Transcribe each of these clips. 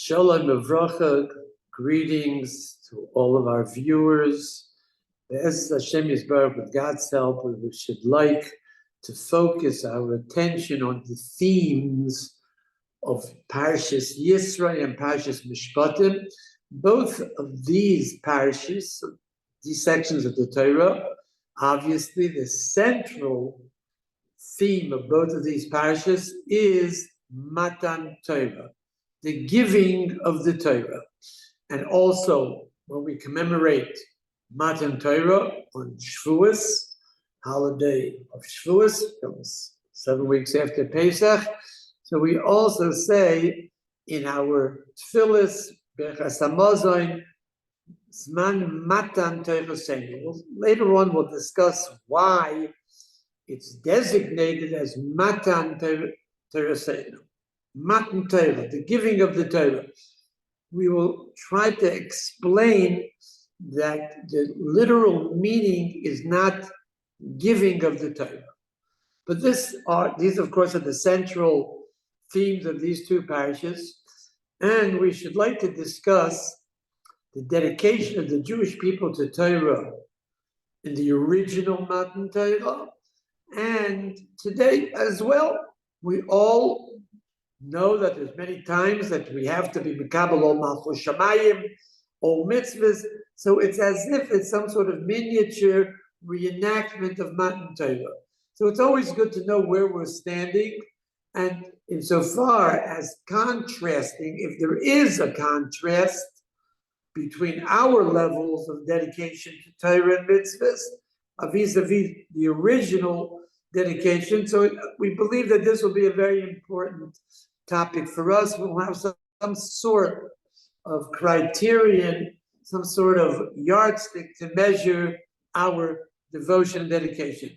Shalom Avracha, greetings to all of our viewers. As Hashem Yisbarach, with God's help, we should like to focus our attention on the themes of Parshas Yisro and Parshas Mishpatim. Both of these parshas, these sections of the Torah, obviously the central theme of both of these parshas is Matan Torah, the giving of the Torah. And also, when we commemorate Matan Torah on Shavuos, holiday of Shavuos, comes 7 weeks after Pesach, so we also say in our Tfilis, Berchas Hamazon, Zman Matan Torah Seinu. Later on, we'll discuss why it's designated as Matan Torah Seinu. Matan Torah, the giving of the Torah. We will try to explain that the literal meaning is not giving of the Torah. But these, of course, are the central themes of these two parashas. And we should like to discuss the dedication of the Jewish people to Torah in the original Matan Torah. And today as well, we all know that there's many times that we have to be Mekabel ol Malchus Shamayim, all mitzvahs. So it's as if it's some sort of miniature reenactment of Matan Torah. So it's always good to know where we're standing. And insofar as contrasting, if there is a contrast between our levels of dedication to Torah and mitzvahs, vis-a-vis the original dedication. So we believe that this will be a very important topic for us. We'll have some sort of criterion, some sort of yardstick to measure our devotion and dedication.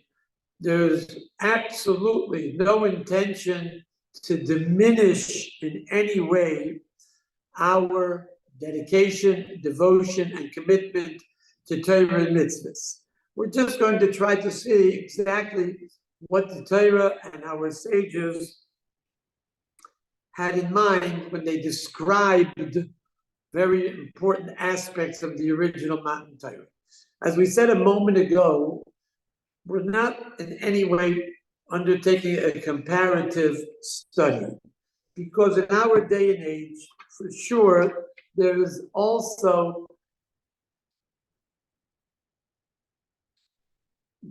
There's absolutely no intention to diminish in any way our dedication, devotion, and commitment to Torah and mitzvahs. We're just going to try to see exactly what the Torah and our sages had in mind when they described very important aspects of the original Matan Torah. As we said a moment ago, we're not in any way undertaking a comparative study, because in our day and age, for sure, there is also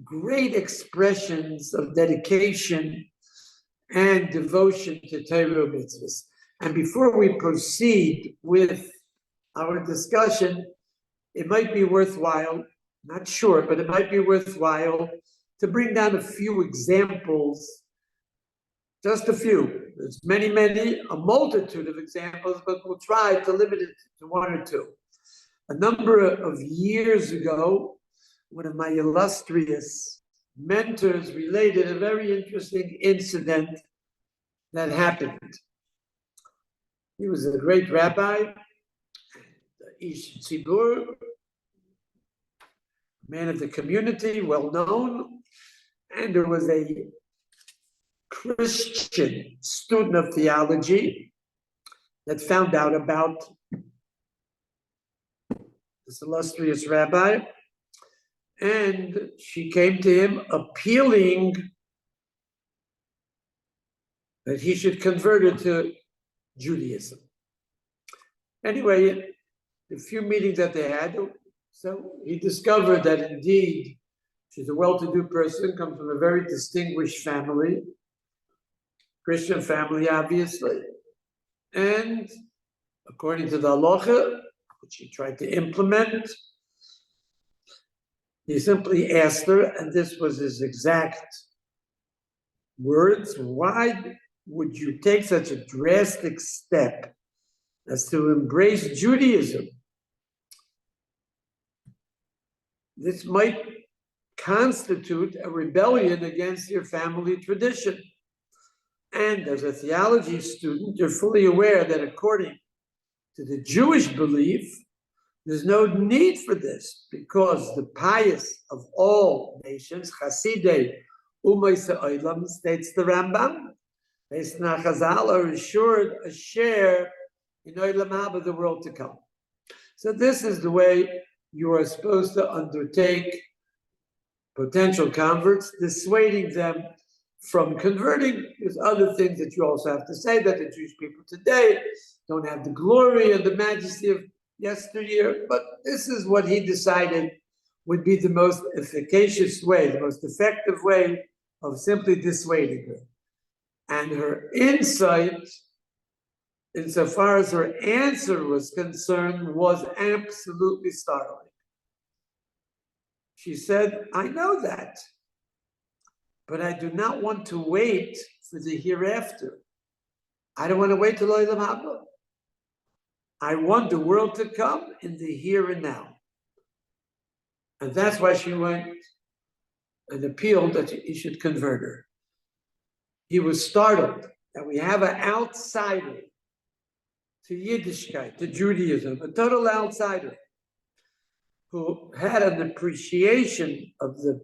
great expressions of dedication and devotion to Torah mitzvahs. And before we proceed with our discussion, it might be worthwhile, not sure, but it might be worthwhile to bring down a few examples, just a few. There's many, a multitude of examples, but we'll try to limit it to one or two. A number of years ago, one of my illustrious mentors related a very interesting incident that happened. He was a great rabbi, Ish Tzibur, man of the community, well known, and there was a Christian student of theology that found out about this illustrious rabbi, and she came to him appealing that he should convert her to Judaism. Anyway, the few meetings that they had, so he discovered that indeed she's a well-to-do person, comes from a very distinguished family, Christian family, obviously. And according to the halacha, which he tried to implement, he simply asked her, and this was his exact words, why would you take such a drastic step as to embrace Judaism? This might constitute a rebellion against your family tradition. And as a theology student, you're fully aware that according to the Jewish belief, there's no need for this, because the pious of all nations, Chasidei Umayse Olam, states the Rambam, based on Chazal, are assured a share in Olam Haba, the world to come. So this is the way you are supposed to undertake potential converts, dissuading them from converting. There's other things that you also have to say, that the Jewish people today don't have the glory and the majesty of yesteryear, but this is what he decided would be the most efficacious way, the most effective way of simply dissuading her. And her insight, insofar as her answer was concerned, was absolutely startling. She said, I know that, but I do not want to wait for the hereafter. I don't want to wait till Olam Haba. I want the world to come in the here and now. And that's why she went and appealed that he should convert her. He was startled that we have an outsider to Yiddishkeit, to Judaism, a total outsider who had an appreciation of the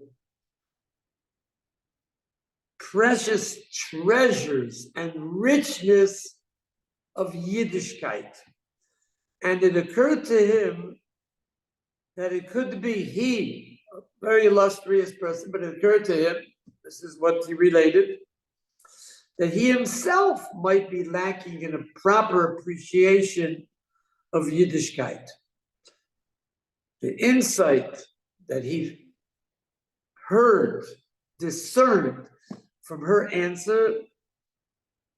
precious treasures and richness of Yiddishkeit. And it occurred to him that it could be he, a very illustrious person, but it occurred to him, this is what he related, that he himself might be lacking in a proper appreciation of Yiddishkeit. The insight that he heard, discerned from her answer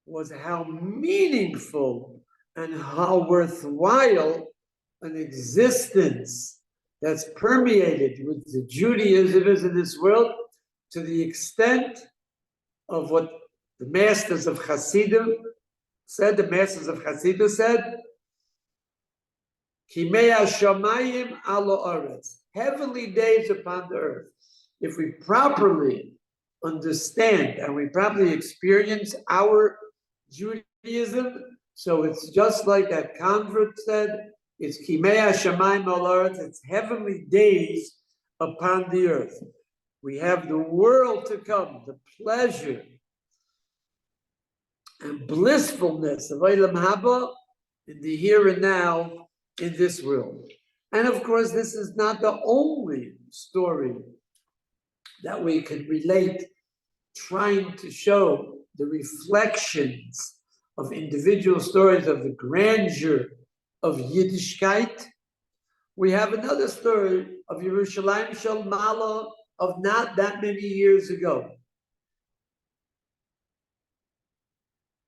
was how meaningful and how worthwhile an existence that's permeated with the Judaism is in this world, to the extent of what the masters of Hasidim said. The masters of Hasidim said, Kimei hashamayim ala aretz, heavenly days upon the earth. If we properly understand and we properly experience our Judaism, so it's just like that convert said, it's Kimei hashamayim ala aretz, it's heavenly days upon the earth. We have the world to come, the pleasure and blissfulness of Olam Haba in the here and now in this world. And of course, this is not the only story that we can relate, trying to show the reflections of individual stories of the grandeur of Yiddishkeit. We have another story of Yerushalayim Shel Mala of not that many years ago.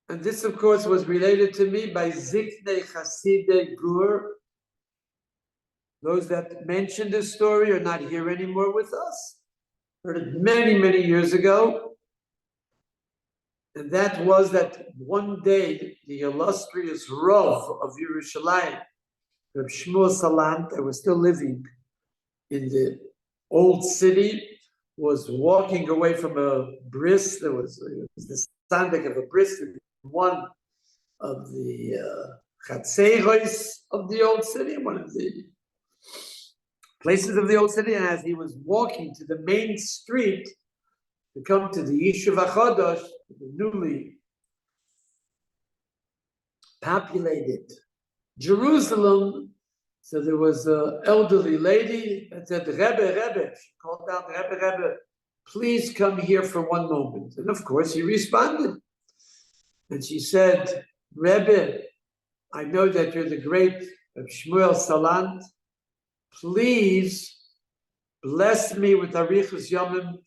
And this, of course, was related to me by Ziknei Chasidei Gur. Those that mentioned this story are not here anymore with us. Heard it many, many years ago. And that was that one day, the illustrious Rav of Yerushalayim, Reb Shmuel Salant, that was still living in the old city, was walking away from a bris. It was the sandik of a bris, one of the chatzeiros of the old city, one of the places of the old city. And as he was walking to the main street to come to the Yishuv HaChadosh, the newly populated Jerusalem, so there was an elderly lady that said, Rebbe, she called out, Rebbe, please come here for one moment. And of course he responded. And she said, Rebbe, I know that you're the great Shmuel Salant. Please bless me with Arichus Yomim.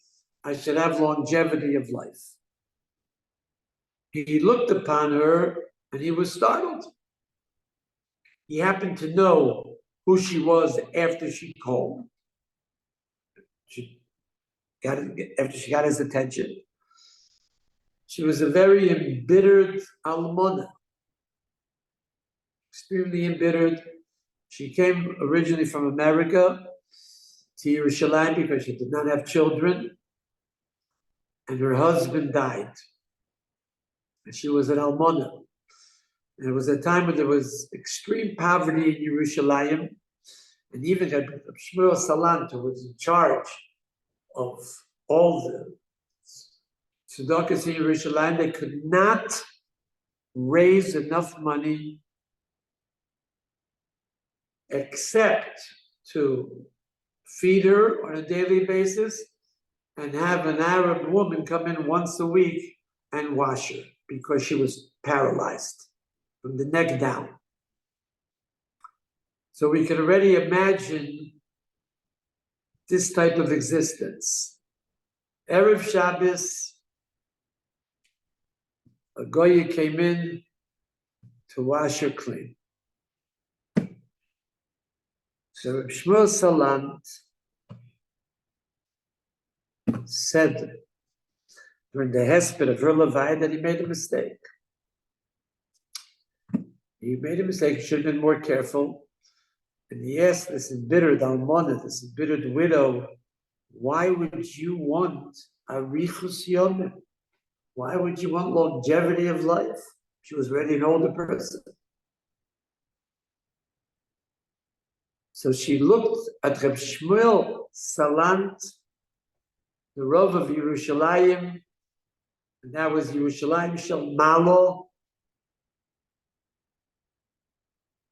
I should have longevity of life. He looked upon her and he was startled. He happened to know who she was after she called. After she got his attention. She was a very embittered almona, extremely embittered. She came originally from America to Yerushalayim because she did not have children, and her husband died. And she was an almona. And it was a time when there was extreme poverty in Yerushalayim, and even Shmuel Salant, who was in charge of all the tzedakahs in Yerushalayim, they could not raise enough money except to feed her on a daily basis and have an Arab woman come in once a week and wash her because she was paralyzed from the neck down. So we can already imagine this type of existence. Erev Shabbos, a Goya came in to wash her clean. So Reb Shmuel Salant said during the hesped of her Levai that he made a mistake. He made a mistake, he should have been more careful. And he asked this embittered almana, this embittered widow, why would you want arichus yomim? Why would you want longevity of life? She was already an older person. So she looked at Reb Shmuel Salant, the Rav of Yerushalayim, and that was Yerushalayim Shel Malo,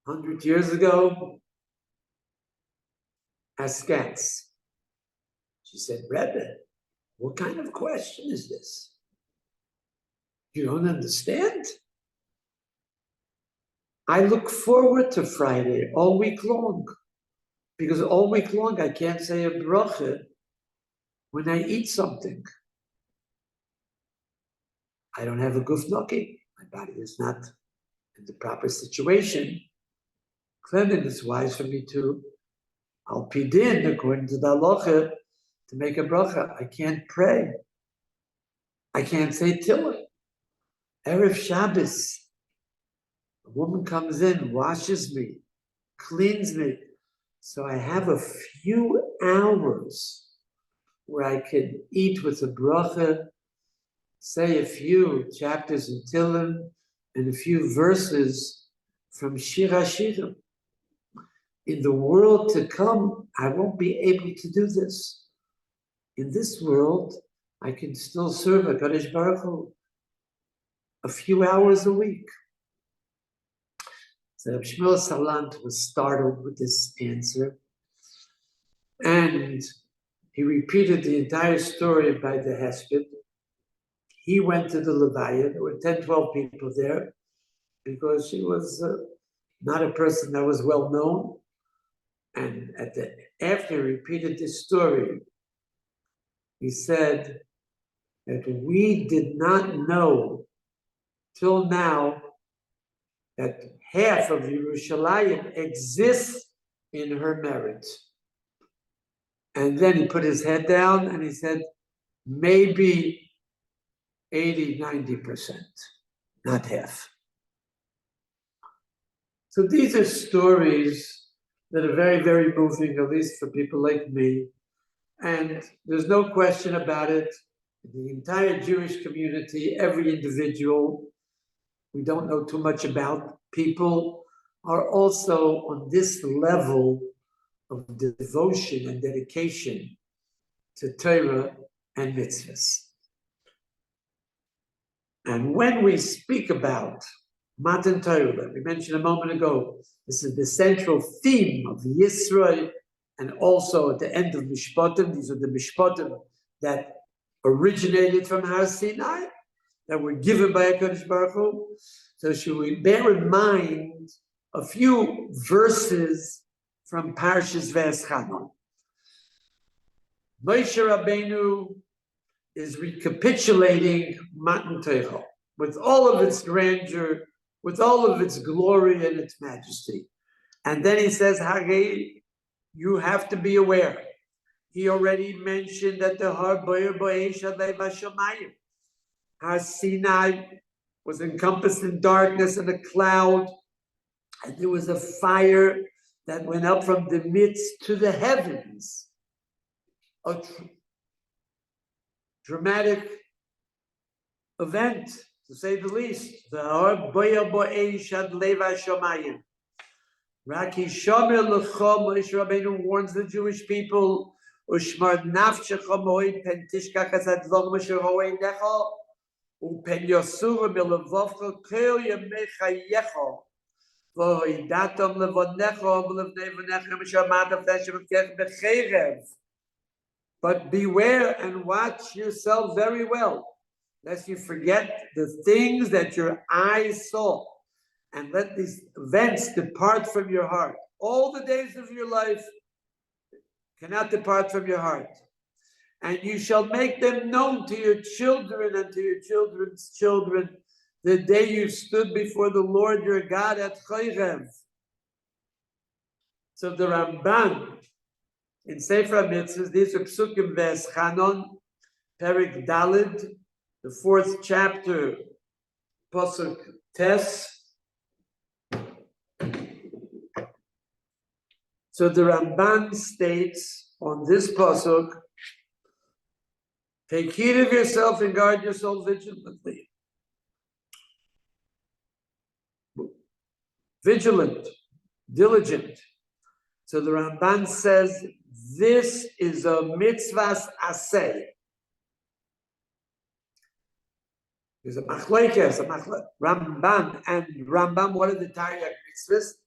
100 years ago, askance. She said, Rebbe, what kind of question is this? You don't understand? I look forward to Friday all week long, because all week long I can't say a bracha when I eat something. I don't have a guf noki. My body is not in the proper situation. Cleanliness wise for me to I'll pidin according to the halacha to make a bracha. I can't pray. I can't say Tillah. Erev Shabbos, a woman comes in, washes me, cleans me. So I have a few hours where I can eat with a bracha, say a few chapters in Tillim, and a few verses from Shir HaShirim. In the world to come, I won't be able to do this. In this world, I can still serve HaKadosh Baruch Hu a few hours a week. So Reb Shmuel Salant was startled with this answer, and he repeated the entire story by the hesped. He went to the Levaya. There were 10, 12 people there because she was not a person that was well known. And after he repeated this story, he said that we did not know till now that half of Yerushalayim exists in her merit. And then he put his head down and he said, maybe 80, 90%, not half. So these are stories that are very, very moving, at least for people like me. And there's no question about it. The entire Jewish community, every individual, we don't know too much about, people are also on this level of devotion and dedication to Torah and mitzvahs. And when we speak about Matan Torah, that we mentioned a moment ago, this is the central theme of Yisro, and also at the end of Mishpatim. These are the Mishpatim that originated from Har Sinai, that were given by HaKadosh Baruch Hu. So should we bear in mind a few verses from Parshas V'eschanon. Moshe Rabbeinu is recapitulating Matan Torah with all of its grandeur, with all of its glory and its majesty. And then he says, Hagei, you have to be aware. He already mentioned that the Har Boyer Bo'esh Adei Vashamayim. Har Sinai was encompassed in darkness and a cloud, and there was a fire that went up from the midst to the heavens. A dramatic event, to say the least. The Har Boyer Bo'esh Adei Vashamayim. Raki Shomer L'cho, Moshe Rabbeinu warns the Jewish people, Ushmar Nafshecha Moed Pen Tishkach Asad Vog Moshe Roei Necho, Upen Yosura Milavovcha Kel Yemei Chayecho, But beware and watch yourself very well, lest you forget the things that your eyes saw, and let these events depart from your heart. All the days of your life cannot depart from your heart. And you shall make them known to your children and to your children's children, the day you stood before the Lord your God at Chayrev. So the Ramban in Sefer HaMitzvahs, these are Psukim Ves Chanon, Perik Dalid, the 4th chapter, Pasuk Tes. So the Ramban states on this Pasuk, take heed of yourself and guard yourself vigilantly. Vigilant, diligent. So the Ramban says this is a mitzvahs aseh. There's a machlokes, Ramban and Rambam. What are the Taryag mitzvahs?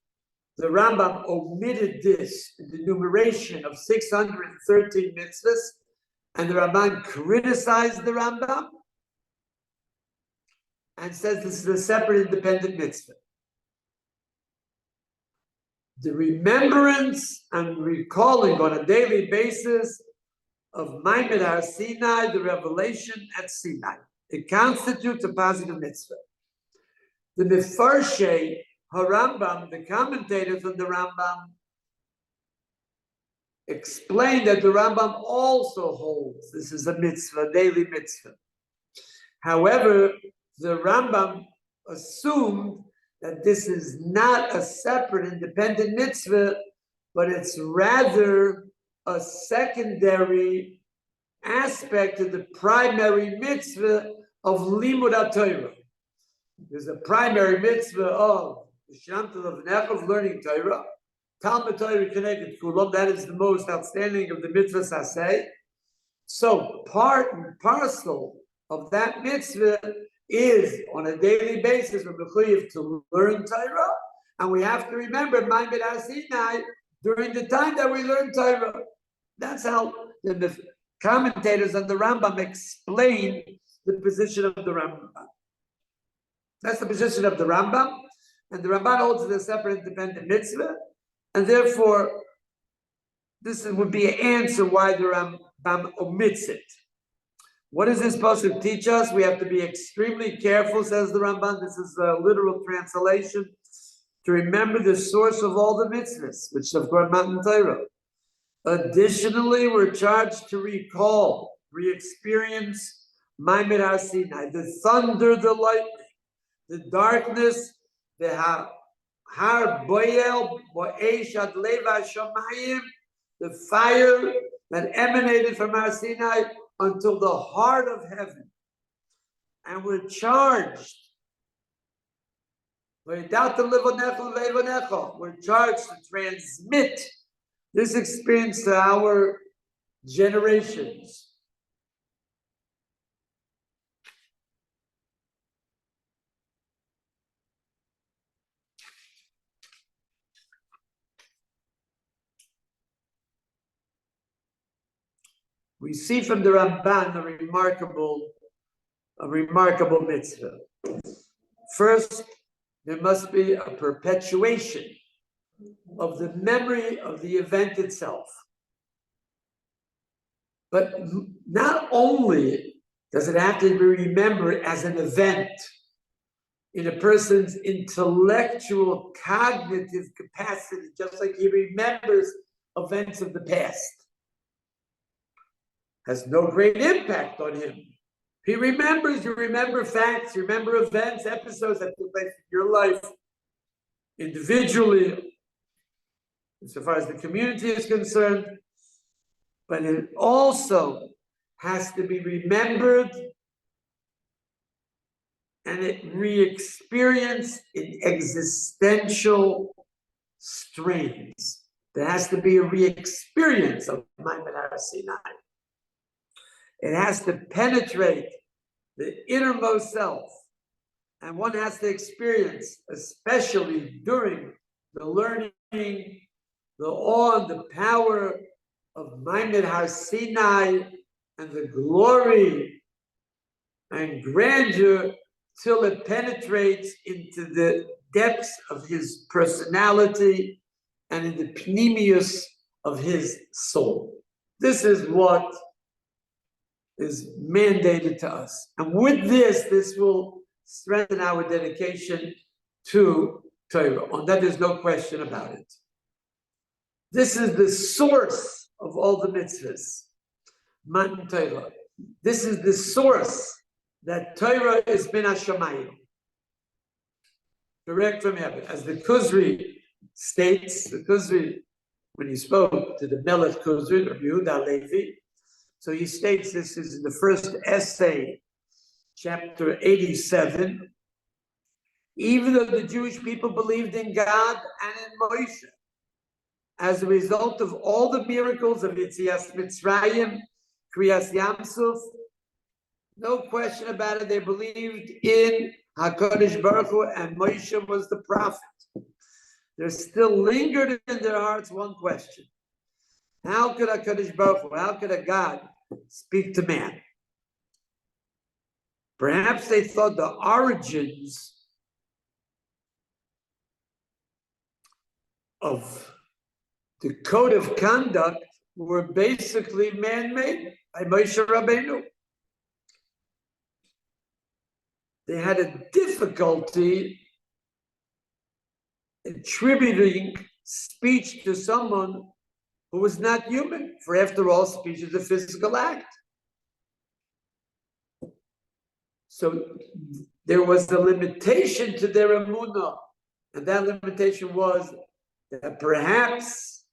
The Rambam omitted this in the numeration of 613 mitzvahs, and the Ramban criticized the Rambam and says this is a separate independent mitzvah. The remembrance and recalling on a daily basis of Maimed Har Sinai, the revelation at Sinai. It constitutes a positive mitzvah. The Mefarshei HaRambam, the commentators of the Rambam, explain that the Rambam also holds this is a mitzvah, a daily mitzvah. However, the Rambam assumed that this is not a separate independent mitzvah, but it's rather a secondary aspect of the primary mitzvah of Limud HaTorah. There's a primary mitzvah of learning Torah. Talmud Torah connected Kulam, that is the most outstanding of the mitzvahs aseh. So part and parcel of that mitzvah is on a daily basis we're mechuyev to learn Torah, and we have to remember Maimed Har Sinai during the time that we learn Torah. That's how the commentators on the Rambam explain the position of the Rambam. That's the position of the Rambam, and the Ramban holds it a separate independent mitzvah, and therefore this would be an answer why the Rambam omits it. What does this pasuk teach us? We have to be extremely careful, says the Ramban. This is a literal translation, to remember the source of all the mitzvahs, which of course Matan Torah. Additionally, we're charged to recall, re-experience Maimed Har Sinai, the thunder, the lightning, the darkness, the har boyel bo'esh ad leva shamayim, the fire that emanated from Har Sinai until the heart of heaven. And we're charged. We're charged to transmit this experience to our generations. We see from the Ramban a remarkable mitzvah. First, there must be a perpetuation of the memory of the event itself. But not only does it have to be remembered as an event in a person's intellectual, cognitive capacity, just like he remembers events of the past. Has no great impact on him. He remembers, you remember facts, you remember events, episodes that took place in your life, individually, insofar as the community is concerned, but it also has to be remembered and it re-experienced in existential strains. There has to be a re-experience of Maimed Har Sinai. It has to penetrate the innermost self. and one has to experience, especially during the learning, the awe and the power of Maimed Har Sinai and the glory and grandeur till it penetrates into the depths of his personality and in the pneumius of his soul. This is what is mandated to us. And with this will strengthen our dedication to Torah. On that, there's no question about it. This is the source of all the mitzvahs. Matan Torah. This is the source that Torah is min hashamayim, direct from heaven. As the Kuzri states, the Kuzri, when he spoke to the Melech Kuzri, Rabbi Yehuda Levi, so he states this is in the first essay, chapter 87. Even though the Jewish people believed in God and in Moshe, as a result of all the miracles of Yetzias Mitzrayim, Kriyas Yamsuf, no question about it, they believed in HaKadosh Baruch Hu, and Moshe was the prophet. There still lingered in their hearts one question. How could HaKadosh Baruch Hu, how could a God speak to man? Perhaps they thought the origins of the code of conduct were basically man-made by Moshe Rabbeinu. They had a difficulty attributing speech to someone who was not human, for after all, speech is a physical act. So there was a limitation to their emunah, and that limitation was that perhaps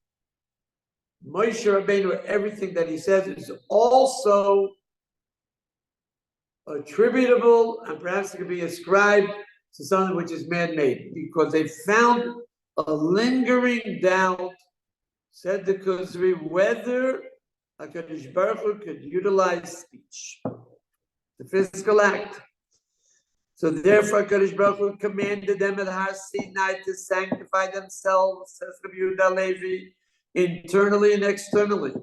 Moshe Rabbeinu, everything that he says is also attributable and perhaps it could be ascribed to something which is man-made, because they found a lingering doubt, said the Kuzri, whether HaKadosh Baruch Hu could utilize speech, the physical act. So therefore HaKadosh Baruch Hu commanded them at Har Sinai to sanctify themselves, says Rabbi Yehuda Levi, internally and externally.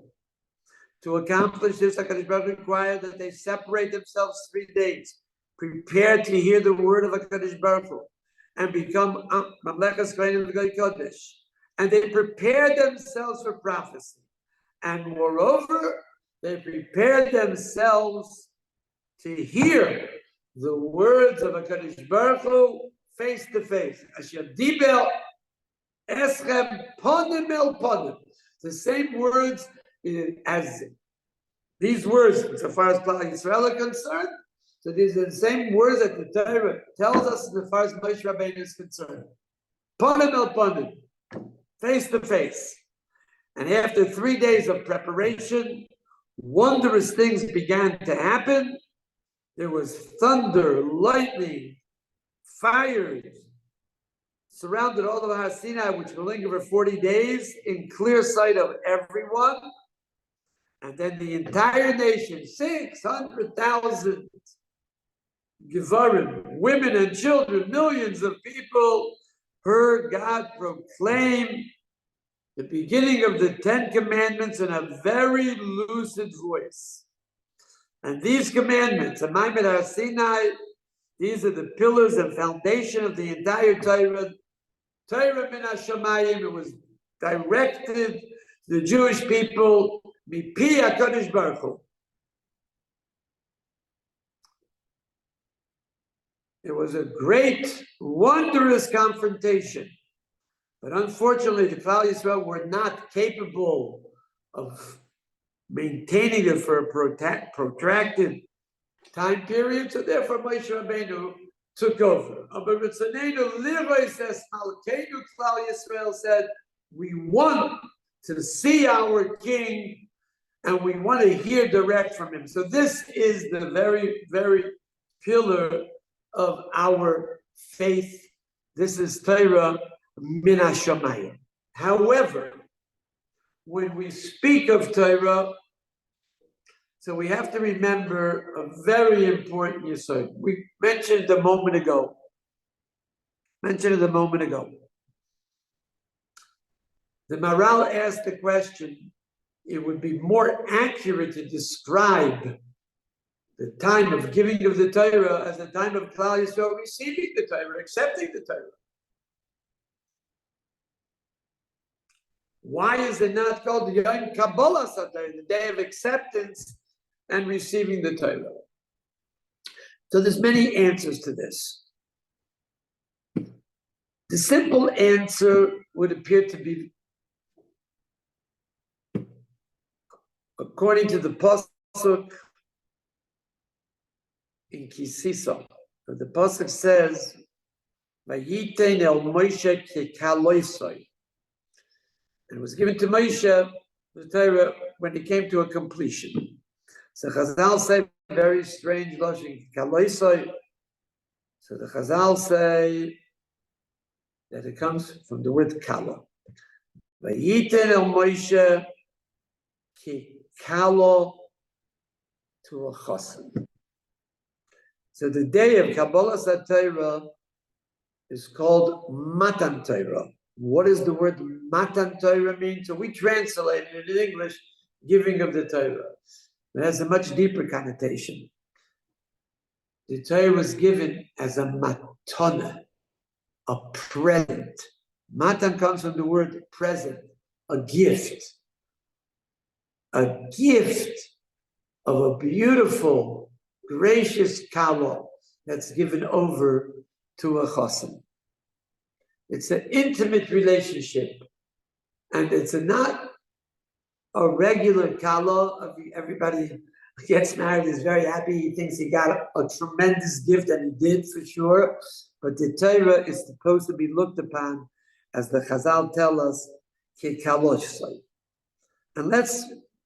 To accomplish this, HaKadosh Baruch Hu required that they separate themselves 3 days, prepared to hear the word of HaKadosh Baruch Hu, and become Mamlechas Kohanim Kodesh. And they prepared themselves for prophecy. And moreover, they prepared themselves to hear the words of HaKadosh Baruch Hu face to face. Asher dibel eschem ponim el ponim. The same words as these words, so far as Klal Yisrael are concerned. So these are the same words that the Torah tells us as far as Moshe Rabbeinu is concerned. Ponim el ponim, face to face. And after 3 days of preparation, wondrous things began to happen. There was thunder, lightning, fires, surrounded all of Har Sinai, which will linger for 40 days in clear sight of everyone. And then the entire nation, 600,000 Gevarim, women and children, millions of people, heard God proclaim the beginning of the 10 Commandments in a very lucid voice. And these commandments, a Maimed Har Sinai, these are the pillars and foundation of the entire Torah. Torah min hashamayim, it was directed to the Jewish people, mipi HaKadosh Baruch Hu. It was a great, wondrous confrontation. But unfortunately, the Klal Yisrael were not capable of maintaining it for a protracted time period, so therefore Moshe Rabbeinu took over. But Klal Yisrael said, we want to see our king and we want to hear direct from him. So this is the very, very pillar of our faith. This is Torah min hashamayim. However, when we speak of Torah, So we have to remember a very important yesod. We mentioned a moment ago. The Maral asked the question, it would be more accurate to describe the time of giving of the Torah as the time of Klal Yisrael receiving the Torah, accepting the Torah. Why is it not called the Yom Kabbalah Satorah, the day of acceptance and receiving the Torah? So there's many answers to this. The simple answer would appear to be, according to the pasuk in Kisisa, the pasuk says, "Vayitein el Moshe kekaloisoi." It was given to Moshe, the Torah, when it came to a completion. So Chazal say very strange lashon kekaloisoi. So the Chazal say that it comes from the word kala. Vayitein el Moshe kekalo to a chassan. So the day of Kabbalah Torah is called Matan Torah. What does the word Matan Torah mean? So we translate it in English, giving of the Torah. It has a much deeper connotation. The Torah was given as a matana, a present. Matan comes from the word present, a gift. A gift of a beautiful, gracious kala that's given over to a chassan. It's an intimate relationship, and it's not a regular kala. Everybody gets married, is very happy, he thinks he got a tremendous gift, and he did for sure, but the Torah is supposed to be looked upon, as the Chazal tell us, ki kalosh. And let's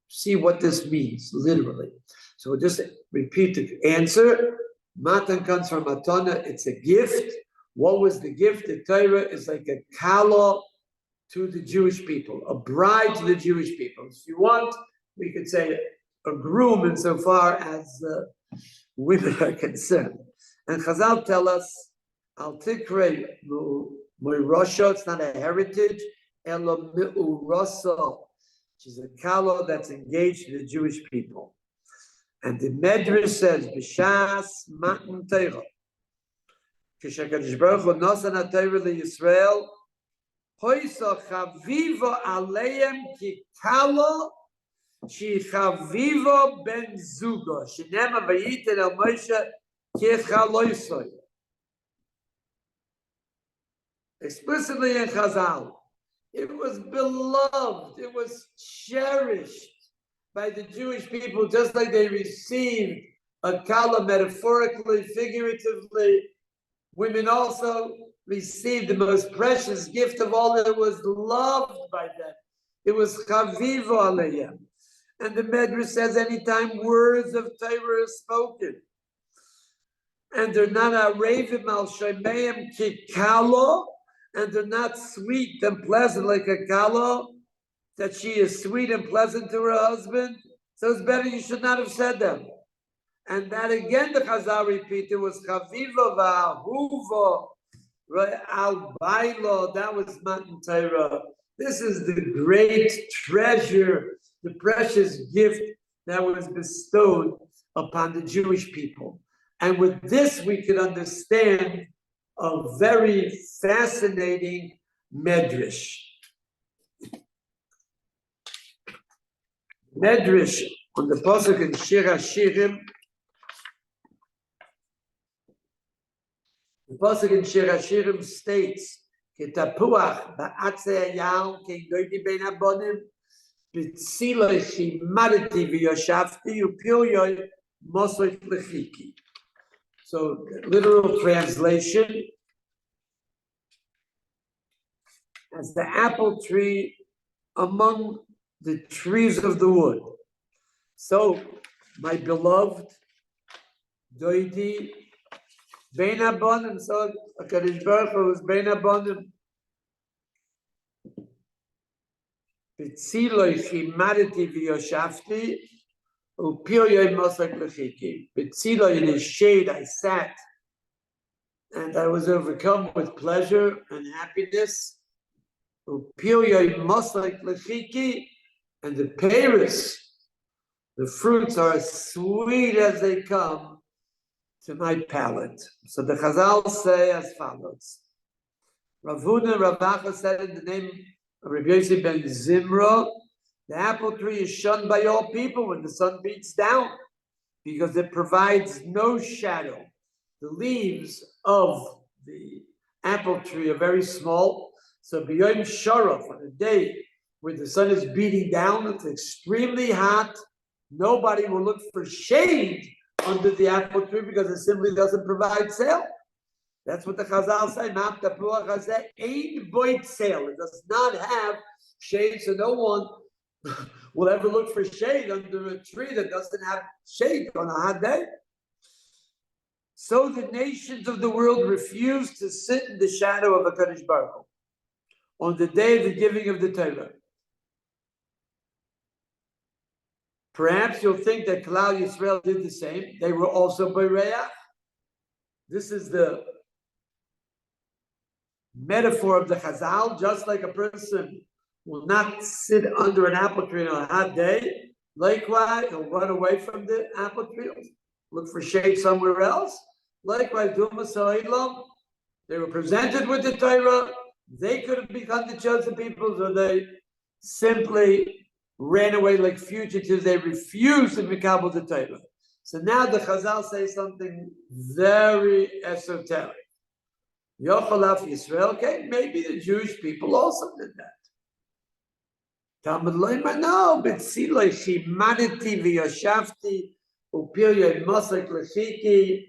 see what this means, literally. So we'll just repeat the answer. Matan comes from matana, it's a gift. What was the gift? The Torah is like a kala to the Jewish people, a bride to the Jewish people. If you want, we could say a groom insofar as women are concerned. And Chazal tell us, Al Tikre Moirosha, it's not a heritage, Elo Mi'urasa, which is a kala that's engaged to the Jewish people. And the Medrash says, B'shas Matan Torah. K'shakadosh Baruch Hu nosan ha-Torah liYisrael, hoisa chaviva aleim ki kala she chaviva ben zuga shenema vayiten el Moshe ki chaloisoi. Explicitly in Chazal, it was beloved, it was cherished by the Jewish people, just like they received a kala metaphorically, figuratively. Women also received the most precious gift of all, that was loved by them. It was chaviva aleim. And the Medrash says anytime words of Torah are spoken, and they're not arevim al shemeim ki kala, and they're not sweet and pleasant like a kala, that she is sweet and pleasant to her husband, so it's better you should not have said them. And that again, the Chazal repeated, was chaviva va'ahuva al bailo. That was Matan Torah. This is the great treasure, the precious gift that was bestowed upon the Jewish people. And with this, we can understand a very fascinating medrash. Medrash on the pasuk in Shir HaShirim. The pasuk in Shir HaShirim states, "Ketapuach ba'atzei hayal ke'goydi bein habonim b'tziloi chimadeti v'yoshafti u'pilyoy mosoi lechiki." So, literal translation: as the apple tree among the trees of the wood, so my beloved Doidi Bein Abonim, so HaKadosh Baruch Hu is Bein Abonim. B'tziloi chimadeti v'yoshafti, Upilya Mosak Lechiki. Betzila, in his shade, I sat, and I was overcome with pleasure and happiness. Upilya Mosak Lechiki, and the Paris, the fruits are as sweet as they come to my palate. So the Chazal say as follows. Rav Huna Ravacha said in the name of Rabbi Yossi ben Zimra, the apple tree is shunned by all people when the sun beats down because it provides no shadow. The leaves of the apple tree are very small. So b'yom sharaf, on a day where the sun is beating down, it's extremely hot. Nobody will look for shade under the apple tree because it simply doesn't provide sail. That's what the Chazal say. Ain't void sail. It does not have shade, so no one will ever look for shade under a tree that doesn't have shade on a hot day. So the nations of the world refuse to sit in the shadow of HaKadosh Baruch Hu on the day of the giving of the Torah. Perhaps you'll think that Klal Yisrael did the same. They were also Bereach. This is the metaphor of the Chazal, just like a person will not sit under an apple tree on a hot day. Likewise, he'll run away from the apple tree, look for shade somewhere else. Likewise, they were presented with the Torah. They could have become the chosen people, so they simply ran away like fugitives. They refused to become the Torah. So now the Chazal say something very esoteric. Yochalaf Yisrael, okay, maybe the Jewish people also did that. Talmud Loimar, no, Betziloi Shimaniti V'Yoshavti Upilya Mosak Lechiki.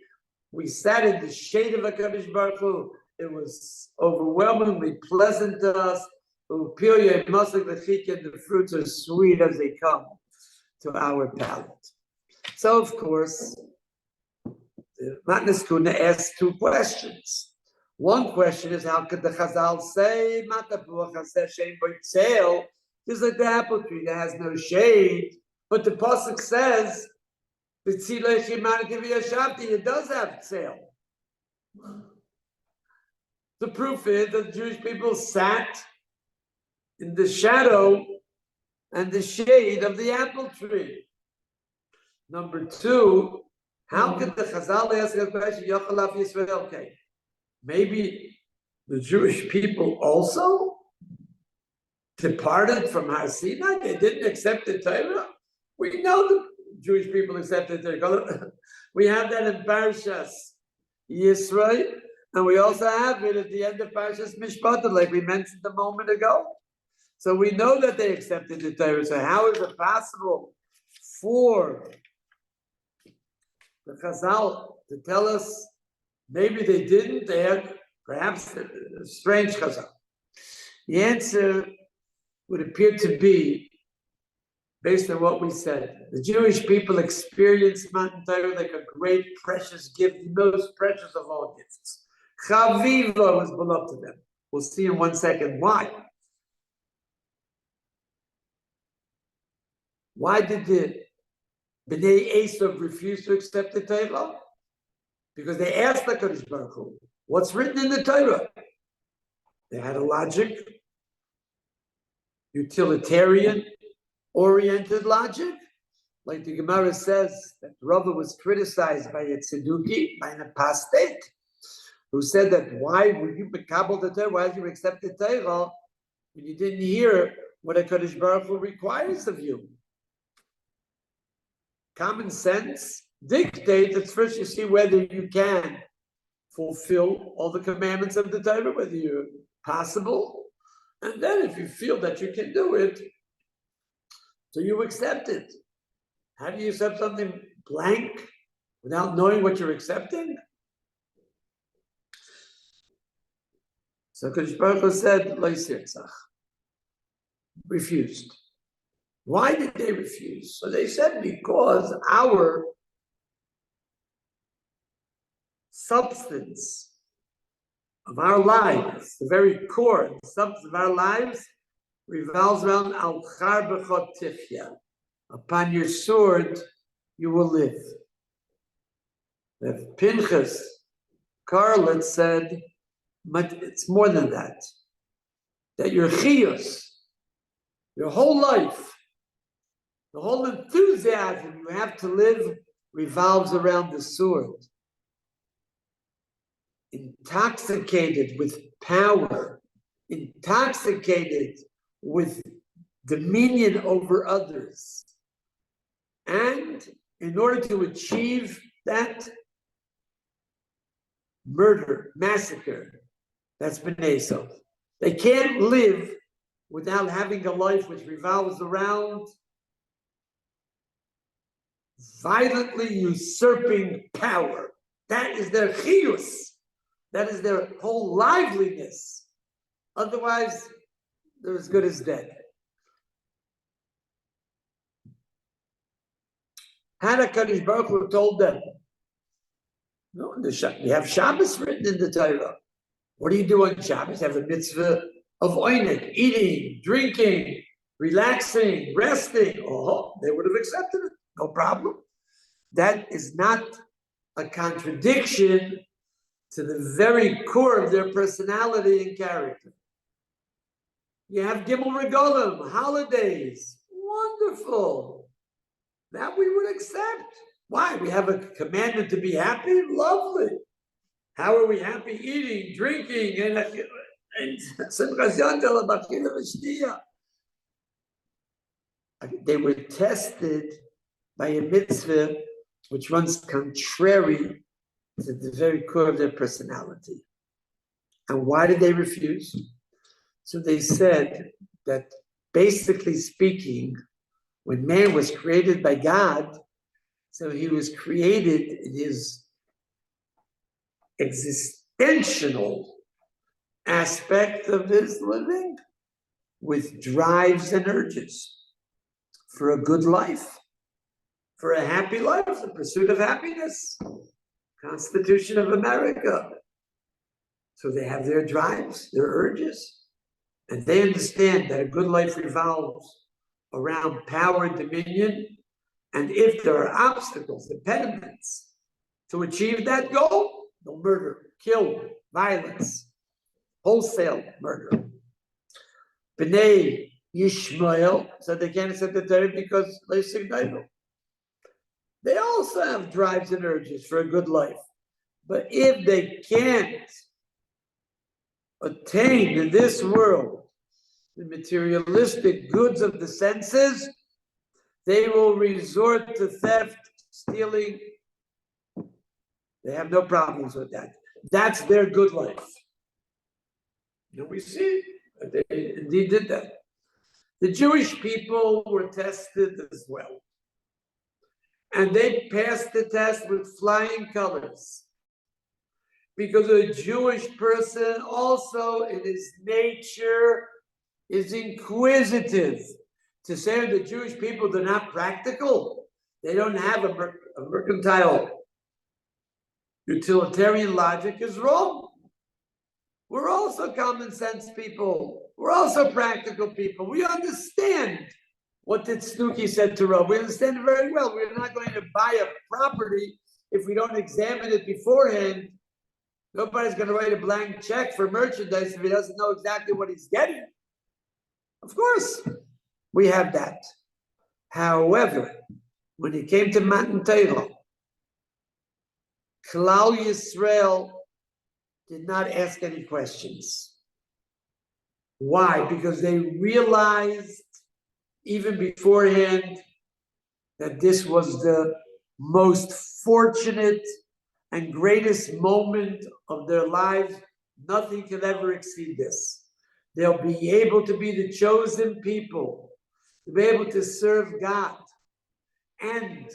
We sat in the shade of HaKadosh Baruch Hu. It was overwhelmingly pleasant to us. Upilya Mosak Lechiki, and the fruits are sweet as they come to our palate. So, of course, the Matnas Kuna asked two questions. One question is, how could the Chazal say, just like the apple tree that has no shade, but the Pasuk says, it does have sail. The proof is that the Jewish people sat in the shadow and the shade of the apple tree. Number two, how could the Chazal ask a question, Yochalaf Yisrael? Okay, maybe the Jewish people also departed from Har Sinai. They didn't accept the Torah. We know the Jewish people accepted the Torah. We have that in Parshas Yisrael, and we also have it at the end of Parshas Mishpatim, like we mentioned a moment ago. So we know that they accepted the Torah. So how is it possible for the Chazal to tell us maybe they didn't? They had perhaps a strange Chazal. The answer would appear to be, based on what we said, the Jewish people experienced Matan Torah like a great, precious gift, the most precious of all gifts. Chaviva was beloved to them. We'll see in 1 second why. Why did the Bnei Esav refuse to accept the Torah? Because they asked the HaKadosh Baruch Hu, what's written in the Torah? They had a logic, utilitarian-oriented logic. Like the Gemara says, that Rava was criticized by a tzedukah, by an apostate, who said that why would you mekabel the Torah? Why did you accept the Torah when you didn't hear what HaKadosh Baruch Hu requires of you? Common sense dictates that first you see whether you can fulfill all the commandments of the Torah, whether you're possible, and then if you feel that you can do it, so you accept it. How do you accept something blank without knowing what you're accepting? So Kadosh Baruch Hu said, Lo yitzach, refused. Why did they refuse? So they said, because our substance of our lives, the very core, the substance of our lives, revolves around al char b'chot tifya. Upon your sword you will live. If Pinchas Karlitz said, but it's more than that, that your chiyus, your whole life, the whole enthusiasm you have to live revolves around the sword. Intoxicated with power, intoxicated with dominion over others. And in order to achieve that, murder, massacre, that's B'nai Yisrael. They can't live without having a life which revolves around violently usurping power. That is their chiyus. That is their whole liveliness. Otherwise, they're as good as dead. HaKadosh Baruch Hu told them, no, we have Shabbos written in the Torah. What do you do on Shabbos? You have a mitzvah of oinek, eating, drinking, relaxing, resting. Oh, they would have accepted it. No problem. That is not a contradiction to the very core of their personality and character. You have Gimel Regalim, holidays. Wonderful. That we would accept. Why? We have a commandment to be happy? Lovely. How are we happy? Eating, drinking, and they were tested by a mitzvah which runs contrary to the very core of their personality. And why did they refuse? So they said that, basically speaking, when man was created by God, so he was created in his existential aspect of his living with drives and urges for a good life, for a happy life, the pursuit of happiness, Constitution of America. So they have their drives, their urges, and they understand that a good life revolves around power and dominion. And if there are obstacles, impediments to achieve that goal, they'll murder, kill, violence, wholesale murder. B'nai Yishmael said they can't accept the Torah because they signal. They also have drives and urges for a good life. But if they can't attain in this world the materialistic goods of the senses, they will resort to theft, stealing. They have no problems with that. That's their good life. And we see that they indeed did that. The Jewish people were tested as well. And they passed the test with flying colors. Because a Jewish person also in his nature is inquisitive. To say the Jewish people are not practical, they don't have a mercantile utilitarian logic is wrong. We're also common sense people. We're also practical people. We understand what did Snooki said to Rav. We understand it very well. We're not going to buy a property if we don't examine it beforehand. Nobody's going to write a blank check for merchandise if he doesn't know exactly what he's getting. Of course, we have that. However, when it came to Matan Torah, Klal Yisrael did not ask any questions. Why? Because they realized even beforehand that this was the most fortunate and greatest moment of their lives. Nothing can ever exceed this. They'll be able to be the chosen people, to be able to serve God. And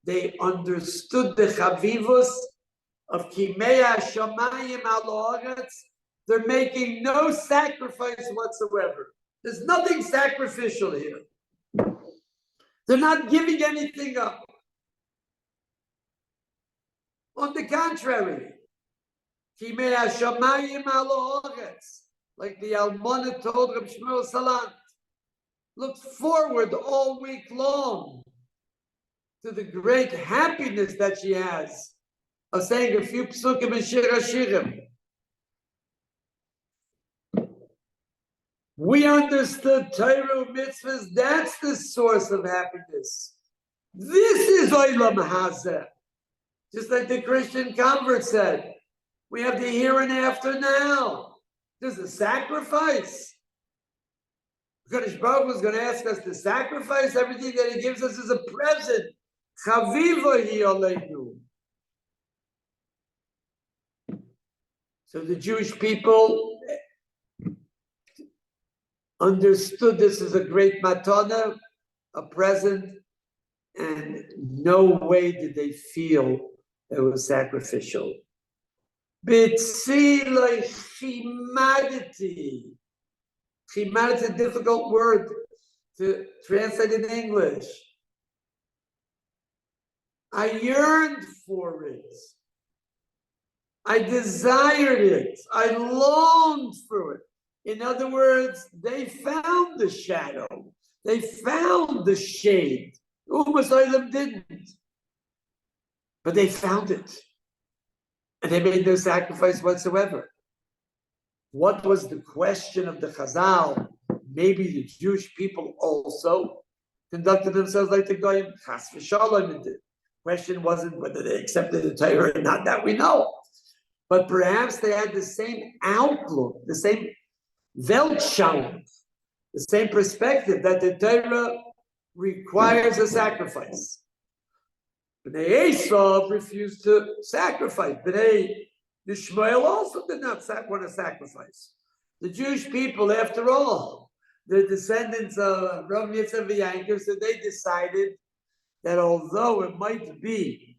they understood the chavivus of Kimei Hashamayim al Haaretz. They're making no sacrifice whatsoever. There's nothing sacrificial here. They're not giving anything up. On the contrary, Kimei Hashamayim al Haaretz, like the Almana told Reb Shmuel Salant, looked forward all week long to the great happiness that she has of saying a few psukim in Shir HaShirim. We understood Torah mitzvahs, that's the source of happiness. This is Olam Hazeh. Just like the Christian convert said, we have the here and after now. There's a sacrifice. Kadosh Baruch Hu is going to ask us to sacrifice everything that He gives us as a present. Chaviva hi aleinu. So the Jewish people understood this as a great matana, a present, and no way did they feel it was sacrificial. B'tziloi chimaditi. Chimad is a difficult word to translate in English. I yearned for it. I desired it. I longed for it. In other words, they found the shadow. They found the shade. Umas Olam didn't. But they found it. And they made no sacrifice whatsoever. What was the question of the Chazal? Maybe the Jewish people also conducted themselves like the Goyim. Chas v'shalom. The question wasn't whether they accepted the Torah or not, that we know. But perhaps they had the same outlook, the same Weltschauung, the same perspective that the Torah requires a sacrifice. Bnei Esav refused to sacrifice. Bnei Yishmael also did not want to sacrifice. The Jewish people, after all, the descendants of Rav Yitzchak Yankov, so they decided that although it might be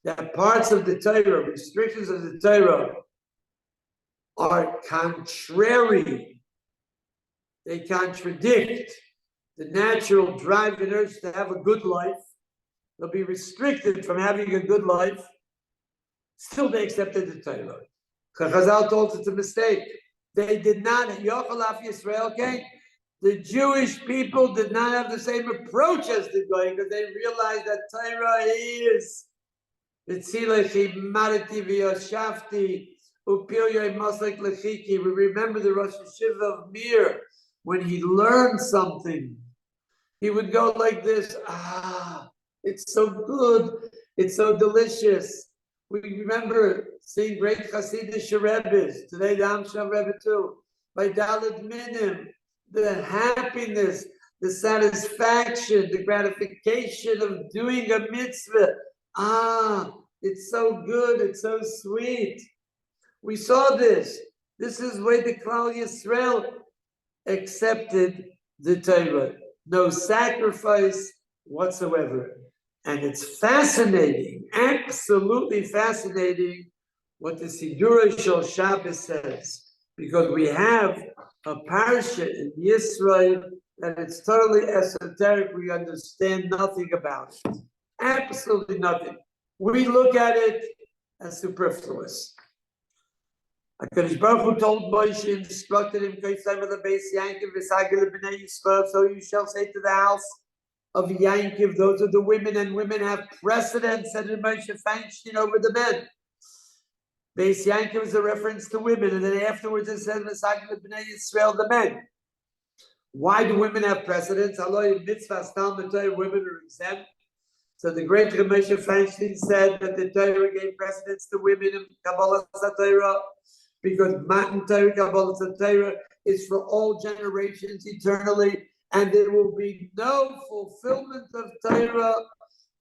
that parts of the Torah, restrictions of the Torah, are contrary, they contradict the natural drive and urge to have a good life, they'll be restricted from having a good life, still they accepted the Torah. Chazal told it's a mistake. They did not, Yochalaf Yisrael, okay? The Jewish people did not have the same approach as the Goyim because they realized that Torah is we remember the Rosh Hashiva of Mir, when he learned something, he would go like this, it's so good, it's so delicious. We remember seeing great Hasidic Rebbes, today the Amsham Rebbe too, by Dalet Minim, the happiness, the satisfaction, the gratification of doing a mitzvah. It's so good, it's so sweet. We saw this. This is where the Klal Yisrael accepted the Torah. No sacrifice whatsoever. And it's fascinating, absolutely fascinating, what the Sidura Shel Shabbos says. Because we have a parsha in Yisrael that it's totally esoteric. We understand nothing about it. Absolutely nothing. We look at it as superfluous. HaKadosh Baruch Hu told Moshe, instructed him, so you shall say to the house of Yankiv, those are the women, and women have precedence, said Moshe Feinstein, over the men. Beis Yankiv is a reference to women, and then afterwards it says, Israel, the men. Why do women have precedence? Women are exempt. So the great Moshe Feinstein said that the Torah gave precedence to women in Kabbalah Torah, because Matan Torah, Kabbalah Torah is for all generations eternally, and there will be no fulfillment of Torah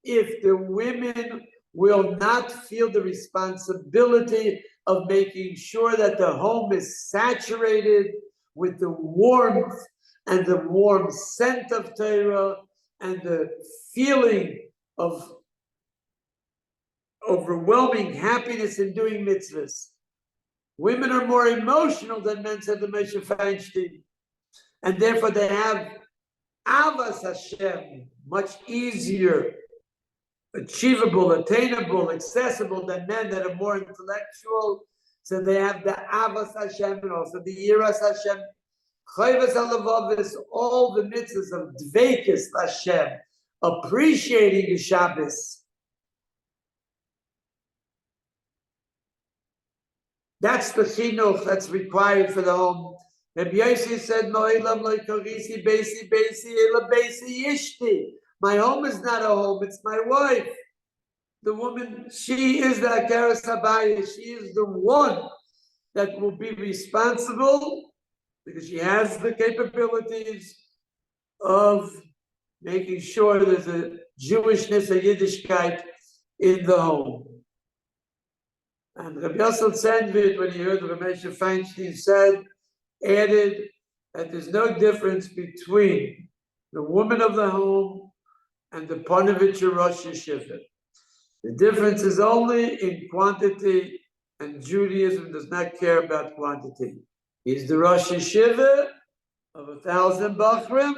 if the women will not feel the responsibility of making sure that the home is saturated with the warmth and the warm scent of Torah and the feeling of overwhelming happiness in doing mitzvahs. Women are more emotional than men, said the Moshe Feinstein, and therefore they have Avas Hashem much easier, achievable, attainable, accessible than men that are more intellectual. So they have the Avas Hashem and also the Yiras Hashem, Chayvas Halavavis, all the mitzvahs of Dveikis Hashem, appreciating the Shabbos. That's the chinuch that's required for the home. Rabbi Yossi said, "Mo'ilam lo korisi beisi beisi ela beisi yishti." My home is not a home; it's my wife. The woman, she is the Akeres Habaya. She is the one that will be responsible because she has the capabilities of making sure there's a Jewishness, a Yiddishkeit in the home. And Rabbi Yosef Sandvit, when he heard Ramesha Feinstein said, added that there's no difference between the woman of the home and the Panovich Rosh Yeshiva. The difference is only in quantity, and Judaism does not care about quantity. He's the Rosh Yeshiva of 1,000 Bachrim.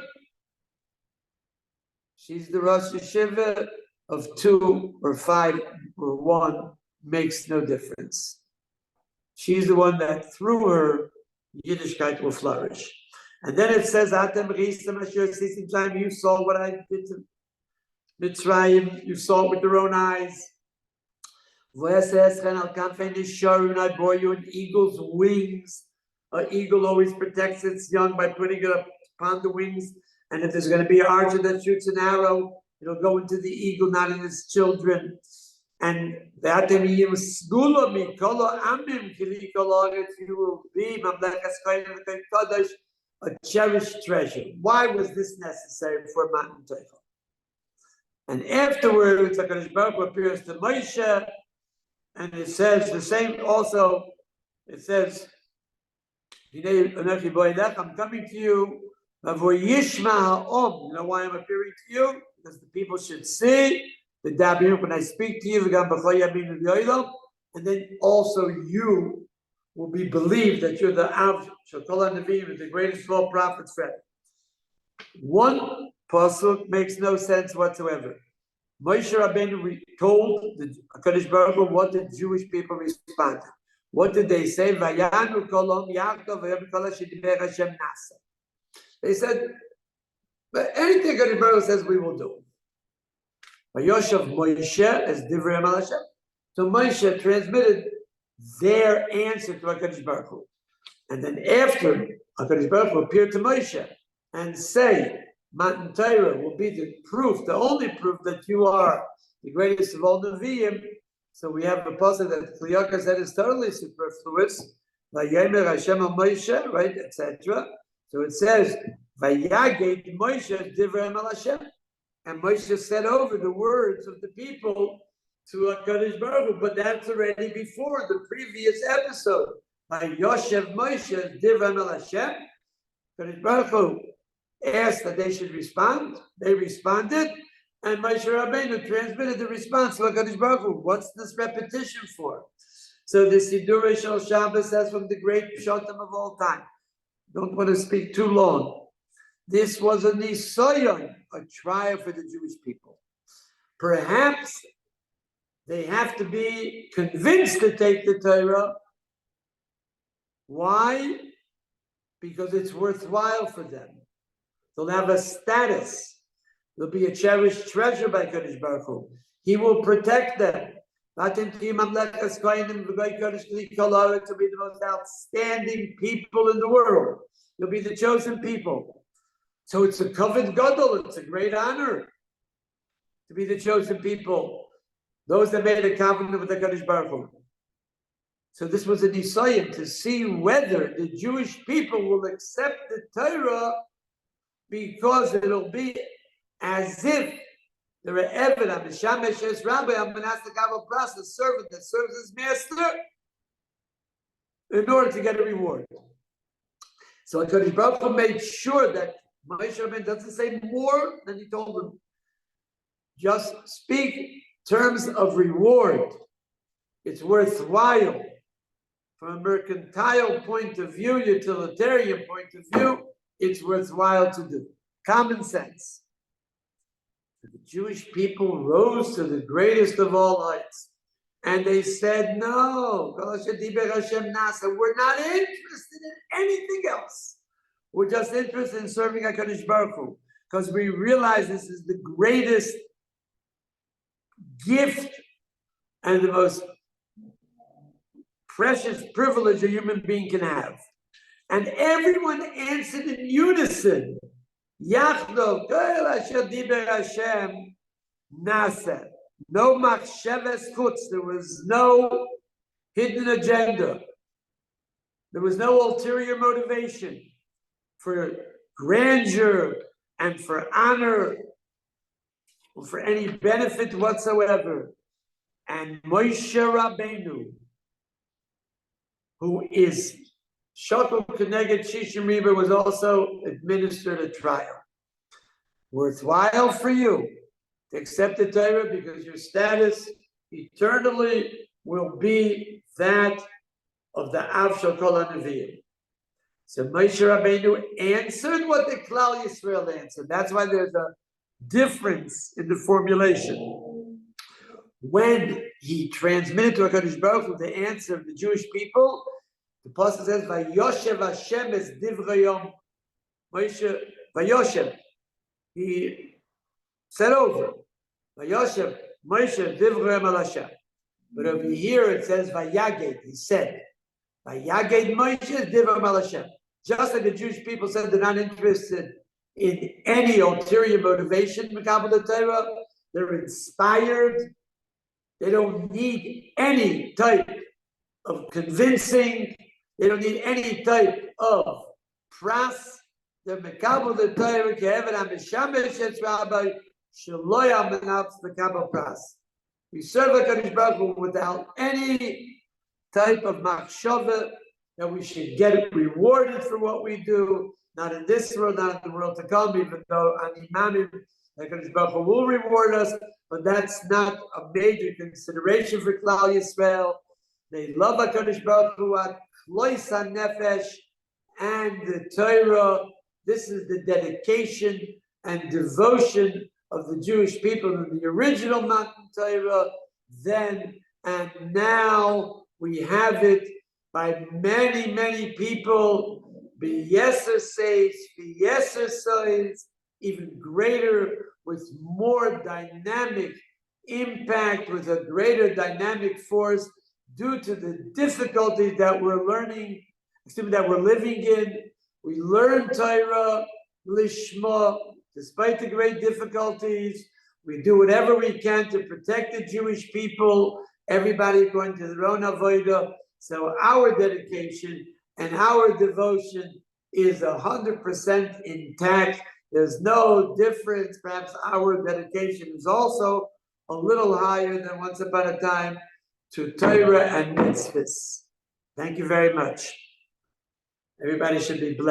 She's the Rosh Yeshiva of 2 or 5 or 1. Makes no difference. She's the one that through her Yiddishkeit will flourish. And then it says, you saw what I did to Mitzrayim, you saw it with your own eyes. I bore you an eagle's wings. An eagle always protects its young by putting it upon the wings. And if there's going to be an archer that shoots an arrow, it'll go into the eagle, not in its children. And that you will be a cherished treasure. Why was this necessary for Matan Torah? And afterwards, HaKadosh Baruch Hu appears to Moshe, and it says the same also. It says, I'm coming to you. You know why I'm appearing to you? Because the people should see the Dabir when I speak to you, and then also you will be believed that you're the Av, Shakol Navim, the greatest of all prophets. One pasuk makes no sense whatsoever. Moshe Rabbeinu told the HaKadosh Baruch Hu what the Jewish people responded. What did they say? Vayanu kolom Yaakov v'yem Hashem nasa. They said, but anything HaKadosh Baruch Hu says we will do. Vayoshav Moshe as Divrei Hashem. So Moshe transmitted their answer to HaKadosh Baruch Hu. And then after HaKadosh Baruch Hu appeared to Moshe and say, Matan Torah will be the proof, the only proof that you are the greatest of all Nevi'im. So we have a passage that Kliyaka said is totally superfluous. Vayemer Hashem Moshe, right, etc. So it says, Vayaged Moshe Divrei Hashem. And Moshe said over the words of the people to HaKadosh Baruch Hu, but that's already before the previous episode. Vayoshev Moshe Divrei Hashem. HaKadosh Baruch Hu asked that they should respond. They responded, and Moshe Rabbeinu transmitted the response to HaKadosh Baruch Hu. What's this repetition for? So the Sidurei Shel Shabbos says from the great Pshatim of all time. Don't want to speak too long. This was a nisayon, a trial for the Jewish people. Perhaps they have to be convinced to take the Torah. Why? Because it's worthwhile for them. They'll have a status. They'll be a cherished treasure by Kadosh Baruch Hu. He will protect them. To be the most outstanding people in the world. You'll be the chosen people. So it's a kavod gadol. It's a great honor to be the chosen people. Those that made a covenant with the Kadosh Baruch Hu. So this was a nisayon to see whether the Jewish people will accept the Torah, because it'll be as if they're an Eved, a Mishamesh es Rabbi, a monastic Avos, a servant that serves his master in order to get a reward. So HaKadosh Baruch Hu made sure that Moshe Rabbeinu doesn't say more than he told him. Just speak terms of reward. It's worthwhile. From a mercantile point of view, utilitarian point of view, it's worthwhile to do. Common sense. The Jewish people rose to the greatest of all heights. And they said, no, we're not interested in anything else. We're just interested in serving HaKadosh Baruch Hu. because we realize this is the greatest gift and the most precious privilege a human being can have. And everyone answered in unison. Yachdo, Kol Asher Diber Hashem, Nasa. No machsheves chutz. There was no hidden agenda. There was no ulterior motivation for grandeur and for honor or for any benefit whatsoever. And Moshe Rabbeinu, who is Shokol Keneged Shishim Riba, was also administered a trial. Worthwhile for you to accept the Torah because your status eternally will be that of the Av Shokol HaNevi'im. So Moshe Rabbeinu answered what the Klal Yisrael answered. That's why there's a difference in the formulation. When he transmitted to HaKadosh Baruch Hu the answer of the Jewish people, the Pasuk says, "Vayoshev Hashem es divrayom." Moshe, Vayoshev, he said over. Vayoshev, Moshe divrayom al Hashem. But over here it says, Vayaged, he said. Vayaged Moshe divrayom al Hashem. Just like the Jewish people said they're not interested in any ulterior motivation, Mekabel Torah, they're inspired. They don't need any type of convincing. They don't need any type of pras. They're Mekabel the Torah ke'evet ha'mishamesh etz rabbi shelo ya'manav Mekabel pras. We serve HaKadosh Baruch Hu without any type of machshava that we should get rewarded for what we do, not in this world, not in the world to come, even though Animanim, HaKadosh Baruch Hu will reward us, but that's not a major consideration for Klal Yisrael. They love HaKadosh Baruch Hu at Klois HaNefesh and the Torah. This is the dedication and devotion of the Jewish people in the original Matan Torah then, and now we have it by many, many people, b'yeser seis, b'yeser sois, even greater, with more dynamic impact, with a greater dynamic force, due to the difficulties that we're that we're living in. We learn Torah, lishma, despite the great difficulties. We do whatever we can to protect the Jewish people, everybody according to their own avodah. So our dedication and our devotion is 100% intact. There's no difference. Perhaps our dedication is also a little higher than once upon a time to Torah and mitzvahs. Thank you very much. Everybody should be blessed.